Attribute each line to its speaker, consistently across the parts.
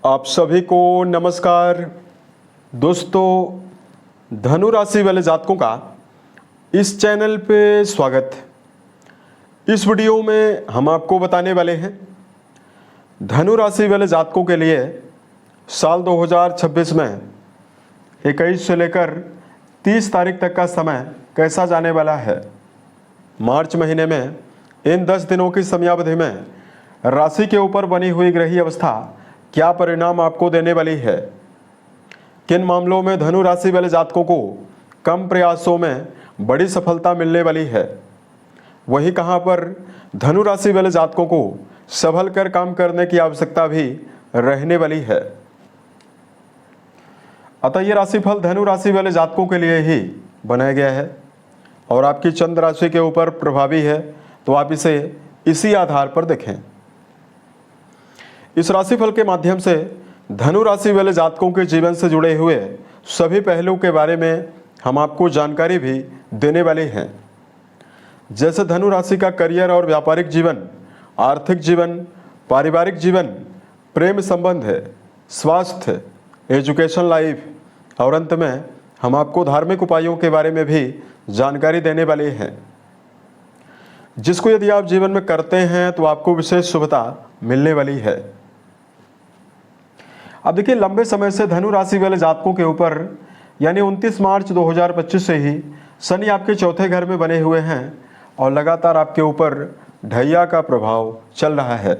Speaker 1: आप सभी को नमस्कार। दोस्तों, धनु राशि वाले जातकों का इस चैनल पे स्वागत है। इस वीडियो में हम आपको बताने वाले हैं धनु राशि वाले जातकों के लिए साल 2026 में 21 से लेकर 30 तारीख तक का समय कैसा जाने वाला है। मार्च महीने में इन 10 दिनों की समयावधि में राशि के ऊपर बनी हुई ग्रही अवस्था क्या परिणाम आपको देने वाली है। किन मामलों में धनु राशि वाले जातकों को कम प्रयासों में बड़ी सफलता मिलने वाली है, वहीं कहां पर धनु राशि वाले जातकों को संभल कर काम करने की आवश्यकता भी रहने वाली है। अतः ये राशिफल धनु राशि वाले जातकों के लिए ही बनाया गया है और आपकी चंद्र राशि के ऊपर प्रभावी है, तो आप इसे इसी आधार पर देखें। इस राशिफल के माध्यम से धनु राशि वाले जातकों के जीवन से जुड़े हुए सभी पहलू के बारे में हम आपको जानकारी भी देने वाले हैं। जैसे धनु राशि का करियर और व्यापारिक जीवन, आर्थिक जीवन, पारिवारिक जीवन, प्रेम संबंध है, स्वास्थ्य, एजुकेशन लाइफ और अंत में हम आपको धार्मिक उपायों के बारे में भी जानकारी देने वाले हैं, जिसको यदि आप जीवन में करते हैं तो आपको विशेष शुभता मिलने वाली है। अब देखिए, लंबे समय से धनु राशि वाले जातकों के ऊपर यानी 29 मार्च 2025 से ही शनि आपके चौथे घर में बने हुए हैं और लगातार आपके ऊपर ढैया का प्रभाव चल रहा है।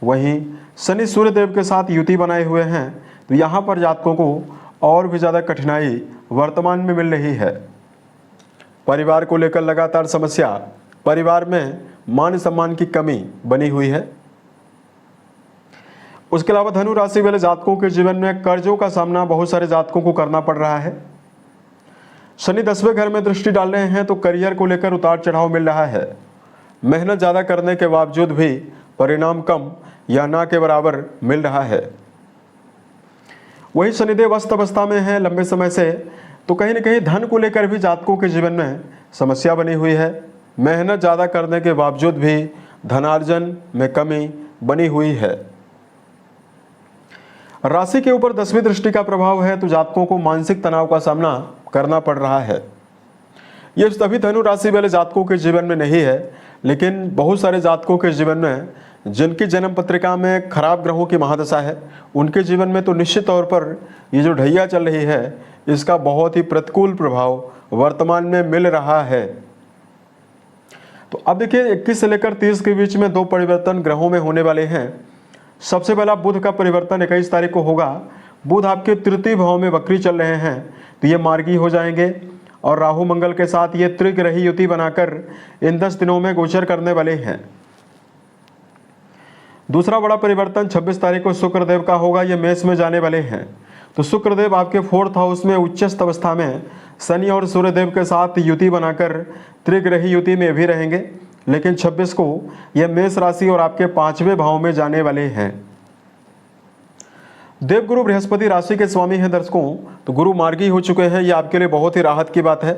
Speaker 1: वहीं शनि सूर्य देव के साथ युति बनाए हुए हैं, तो यहाँ पर जातकों को और भी ज़्यादा कठिनाई वर्तमान में मिल रही है। परिवार को लेकर लगातार समस्या, परिवार में मान सम्मान की कमी बनी हुई है। उसके अलावा धनु राशि वाले जातकों के जीवन में कर्जों का सामना बहुत सारे जातकों को करना पड़ रहा है। शनि 10वें घर में दृष्टि डाल रहे हैं, तो करियर को लेकर उतार चढ़ाव मिल रहा है। मेहनत ज़्यादा करने के बावजूद भी परिणाम कम या ना के बराबर मिल रहा है। वही शनिदेव अस्त अवस्था में है लंबे समय से, तो कहीं ना कहीं धन को लेकर भी जातकों के जीवन में समस्या बनी हुई है। मेहनत ज़्यादा करने के बावजूद भी धनार्जन में कमी बनी हुई है। राशि के ऊपर 10वीं दृष्टि का प्रभाव है, तो जातकों को मानसिक तनाव का सामना करना पड़ रहा है। ये सभी धनु राशि वाले जातकों के जीवन में नहीं है, लेकिन बहुत सारे जातकों के जीवन में जिनकी जन्म पत्रिका में खराब ग्रहों की महादशा है, उनके जीवन में तो निश्चित तौर पर ये जो ढैया चल रही है, इसका बहुत ही प्रतिकूल प्रभाव वर्तमान में मिल रहा है। तो अब देखिए, 21 से लेकर 30 के बीच में 2 परिवर्तन ग्रहों में होने वाले हैं। सबसे पहला बुध का परिवर्तन 21 तारीख को होगा। बुध आपके तृतीय भाव में वक्री चल रहे हैं, तो ये मार्गी हो जाएंगे और राहु मंगल के साथ ये त्रिग्रही युति बनाकर इन 10 दिनों में गोचर करने वाले हैं। दूसरा बड़ा परिवर्तन 26 तारीख को शुक्रदेव का होगा। ये मेष में जाने वाले हैं, तो शुक्रदेव आपके 4th हाउस में उच्चस्थ अवस्था में शनि और सूर्यदेव के साथ युति बनाकर त्रिग्रही युति में भी रहेंगे, लेकिन 26 को यह मेष राशि और आपके 5वें भाव में जाने वाले हैं। देवगुरु बृहस्पति राशि के स्वामी हैं दर्शकों, तो गुरु मार्गी हो चुके हैं। ये आपके लिए बहुत ही राहत की बात है।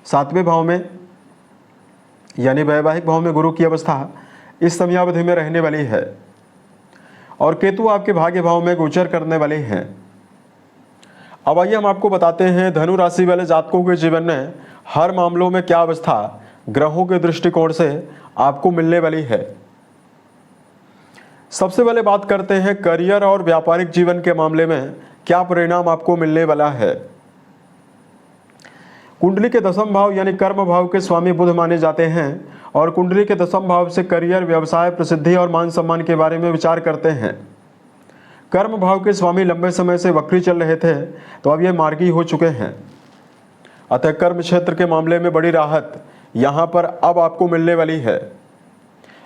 Speaker 1: 7वें भाव में यानी वैवाहिक भाव में गुरु की अवस्था इस समयावधि में रहने वाली है और केतु आपके भाग्य भाव में गोचर करने वाले हैं। अब आइए हम आपको बताते हैं धनु राशि वाले जातकों के जीवन में हर मामलों में क्या अवस्था ग्रहों के दृष्टिकोण से आपको मिलने वाली है। सबसे पहले बात करते हैं करियर और व्यापारिक जीवन के मामले में क्या परिणाम आपको मिलने वाला है। कुंडली के 10वें भाव यानी कर्म भाव के स्वामी बुध माने जाते हैं और कुंडली के 10वें भाव से करियर, व्यवसाय, प्रसिद्धि और मान सम्मान के बारे में विचार करते हैं। कर्म भाव के स्वामी लंबे समय से वक्री चल रहे थे, तो अब ये मार्गी हो चुके हैं। अतः कर्म क्षेत्र के मामले में बड़ी राहत यहाँ पर अब आपको मिलने वाली है।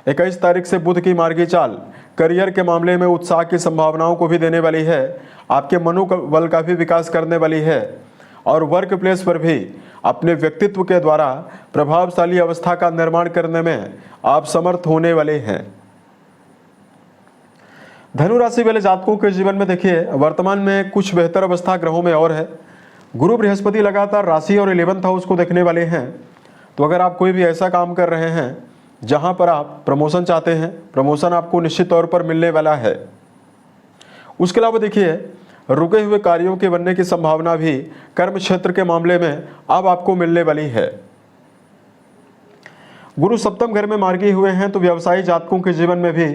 Speaker 1: 21 तारीख से बुध की मार्गी चाल करियर के मामले में उत्साह की संभावनाओं को भी देने वाली है, आपके मनोबल का भी विकास करने वाली है और वर्क प्लेस पर भी अपने व्यक्तित्व के द्वारा प्रभावशाली अवस्था का निर्माण करने में आप समर्थ होने वाले हैं। धनु राशि वाले जातकों के जीवन में देखिए, वर्तमान में कुछ बेहतर अवस्था ग्रहों में और है। गुरु बृहस्पति लगातार राशि और 11th हाउस को देखने वाले हैं, तो अगर आप कोई भी ऐसा काम कर रहे हैं जहां पर आप प्रमोशन चाहते हैं, प्रमोशन आपको निश्चित तौर पर मिलने वाला है। उसके अलावा देखिए रुके हुए कार्यों के बनने की संभावना भी कर्म क्षेत्र के मामले में अब आपको मिलने वाली है। गुरु सप्तम घर में मार्गी हुए हैं तो व्यवसायी जातकों के जीवन में भी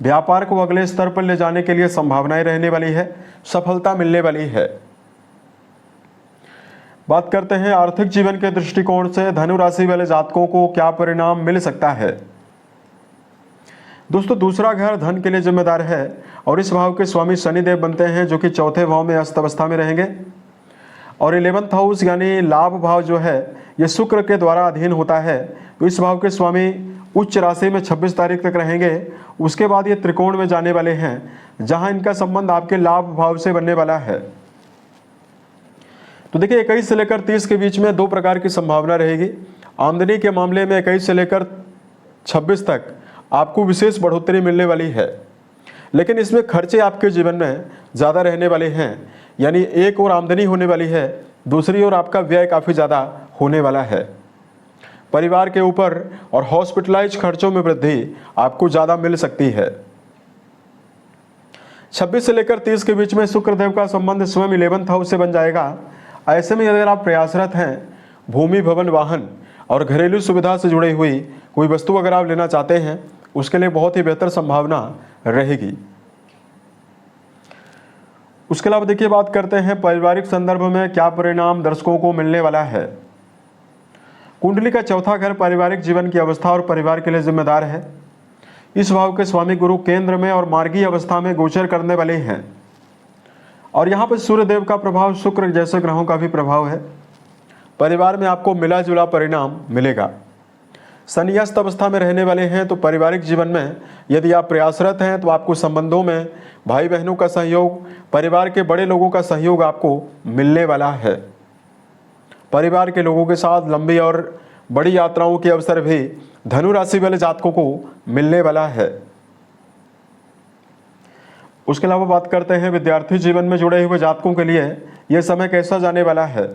Speaker 1: व्यापार को अगले स्तर पर ले जाने के लिए संभावनाएं रहने वाली है, सफलता मिलने वाली है। बात करते हैं आर्थिक जीवन के दृष्टिकोण से धनु राशि वाले जातकों को क्या परिणाम मिल सकता है। दोस्तों दूसरा घर धन के लिए जिम्मेदार है और इस भाव के स्वामी शनिदेव बनते हैं जो कि चौथे भाव में अस्त अवस्था में रहेंगे और 11th हाउस यानी लाभ भाव जो है ये शुक्र के द्वारा अधीन होता है। तो इस भाव के स्वामी उच्च राशि में 26 तारीख तक रहेंगे। उसके बाद ये त्रिकोण में जाने वाले हैं जहां इनका संबंध आपके लाभ भाव से बनने वाला है। तो देखिए 21 से लेकर 30 के बीच में दो प्रकार की संभावना रहेगी। आमदनी के मामले में 21 से लेकर 26 तक आपको विशेष बढ़ोतरी मिलने वाली है, लेकिन इसमें खर्चे आपके जीवन में ज़्यादा रहने वाले हैं। यानी एक और आमदनी होने वाली है, दूसरी ओर आपका व्यय काफ़ी ज़्यादा होने वाला है। परिवार के ऊपर और हॉस्पिटलाइज खर्चों में वृद्धि आपको ज़्यादा मिल सकती है। 26 से लेकर 30 के बीच में शुक्रदेव का संबंध स्वयं 11th हाउस से बन जाएगा। ऐसे में अगर आप प्रयासरत हैं, भूमि भवन वाहन और घरेलू सुविधा से जुड़ी हुई कोई वस्तु अगर आप लेना चाहते हैं, उसके लिए बहुत ही बेहतर संभावना रहेगी। उसके अलावा देखिए बात करते हैं पारिवारिक संदर्भ में क्या परिणाम दर्शकों को मिलने वाला है। कुंडली का चौथा घर पारिवारिक जीवन की अवस्था और परिवार के लिए जिम्मेदार है। इस भाव के स्वामी गुरु केंद्र में और मार्गी अवस्था में गोचर करने वाले हैं और यहाँ पर सूर्यदेव का प्रभाव, शुक्र जैसे ग्रहों का भी प्रभाव है। परिवार में आपको मिला जुला परिणाम मिलेगा। शनि अस्त अवस्था में रहने वाले हैं तो पारिवारिक जीवन में यदि आप प्रयासरत हैं तो आपको संबंधों में भाई बहनों का सहयोग, परिवार के बड़े लोगों का सहयोग आपको मिलने वाला है। परिवार के लोगों के साथ लंबी और बड़ी यात्राओं के अवसर भी धनु राशि वाले जातकों को मिलने वाला है। उसके अलावा बात करते हैं विद्यार्थी जीवन में जुड़े हुए जातकों के लिए यह समय कैसा जाने वाला है।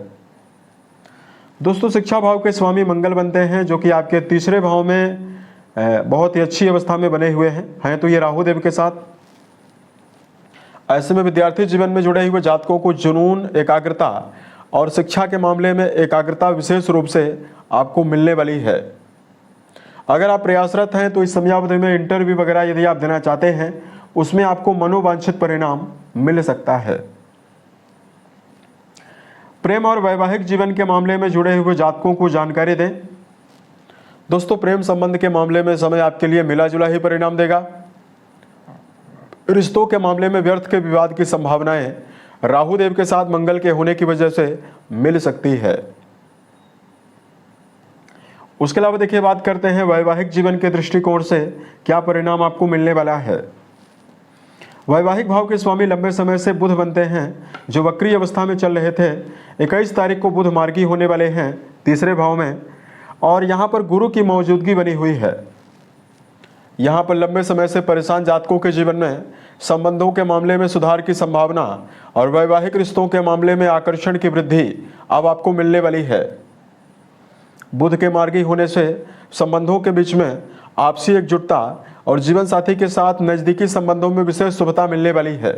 Speaker 1: दोस्तों शिक्षा भाव के स्वामी मंगल बनते हैं जो कि आपके तीसरे भाव में बहुत ही अच्छी अवस्था में बने हुए हैं तो ये राहु देव के साथ। ऐसे में विद्यार्थी जीवन में जुड़े हुए जातकों को जुनून, एकाग्रता और शिक्षा के मामले में एकाग्रता विशेष रूप से आपको मिलने वाली है। अगर आप प्रयासरत हैं तो इस समयावधि में इंटरव्यू वगैरह यदि आप देना चाहते हैं उसमें आपको मनोवांछित परिणाम मिल सकता है। प्रेम और वैवाहिक जीवन के मामले में जुड़े हुए जातकों को जानकारी दें। दोस्तों प्रेम संबंध के मामले में समय आपके लिए मिला जुला ही परिणाम देगा। रिश्तों के मामले में व्यर्थ के विवाद की संभावनाएं राहु देव के साथ मंगल के होने की वजह से मिल सकती है। उसके अलावा देखिए बात करते हैं वैवाहिक जीवन के दृष्टिकोण से क्या परिणाम आपको मिलने वाला है। वैवाहिक भाव के स्वामी लंबे समय से बुध बनते हैं जो वक्री अवस्था में चल रहे थे। 21 तारीख को बुध मार्गी होने वाले हैं तीसरे भाव में और यहाँ पर गुरु की मौजूदगी बनी हुई है। यहाँ पर लंबे समय से परेशान जातकों के जीवन में संबंधों के मामले में सुधार की संभावना और वैवाहिक रिश्तों के मामले में आकर्षण की वृद्धि अब आपको मिलने वाली है। बुध के मार्गी होने से संबंधों के बीच में आपसी एकजुटता और जीवन साथी के साथ नजदीकी संबंधों में विशेष शुभता मिलने वाली है।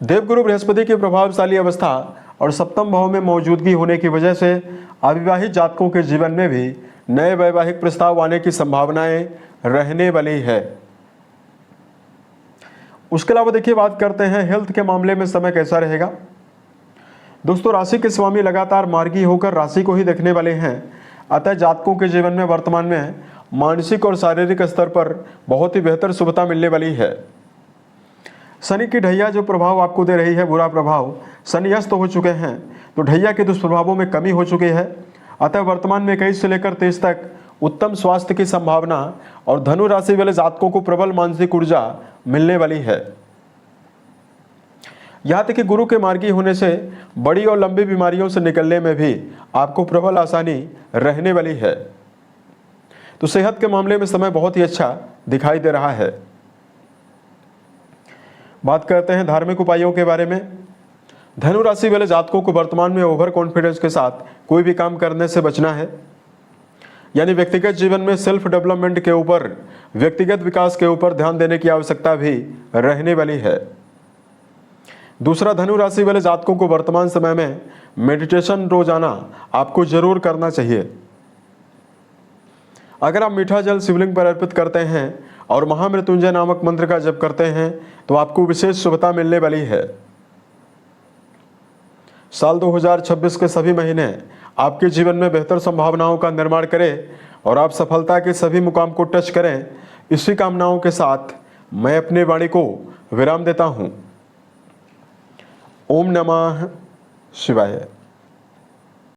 Speaker 1: देवगुरु बृहस्पति की प्रभावशाली अवस्था और सप्तम भाव में मौजूदगी होने की वजह से अविवाहित जातकों के जीवन में भी नए वैवाहिक प्रस्ताव आने की संभावनाएं रहने वाली है। उसके अलावा देखिए बात करते हैं हेल्थ के मामले में समय कैसा रहेगा। दोस्तों राशि के स्वामी लगातार मार्गी होकर राशि को ही देखने वाले हैं, अतः जातकों के जीवन में वर्तमान में मानसिक और शारीरिक स्तर पर बहुत ही बेहतर शुभता मिलने वाली है। शनि की ढैया जो प्रभाव आपको दे रही है, बुरा प्रभाव, शनि अस्त हो चुके हैं तो ढैया के दुष्प्रभावों में कमी हो चुकी है। अतः वर्तमान में 21 से लेकर 23 तक उत्तम स्वास्थ्य की संभावना और धनु राशि वाले जातकों को प्रबल मानसिक ऊर्जा मिलने वाली है। यहाँ तक कि गुरु के मार्गी होने से बड़ी और लंबी बीमारियों से निकलने में भी आपको प्रबल आसानी रहने वाली है। तो सेहत के मामले में समय बहुत ही अच्छा दिखाई दे रहा है। बात करते हैं धार्मिक उपायों के बारे में। धनु राशि वाले जातकों को वर्तमान में ओवर कॉन्फिडेंस के साथ कोई भी काम करने से बचना है। यानी व्यक्तिगत जीवन में सेल्फ डेवलपमेंट के ऊपर, व्यक्तिगत विकास के ऊपर ध्यान देने की आवश्यकता भी रहने वाली है। दूसरा, धनु राशि वाले जातकों को वर्तमान समय में मेडिटेशन रोजाना आपको जरूर करना चाहिए। अगर आप मीठा जल शिवलिंग पर अर्पित करते हैं और महामृत्युंजय नामक मंत्र का जप करते हैं तो आपको विशेष शुभता मिलने वाली है। साल 2026 के सभी महीने आपके जीवन में बेहतर संभावनाओं का निर्माण करें और आप सफलता के सभी मुकाम को टच करें। इसी कामनाओं के साथ मैं अपनी वाणी को विराम देता हूं। ओम नमः शिवाय।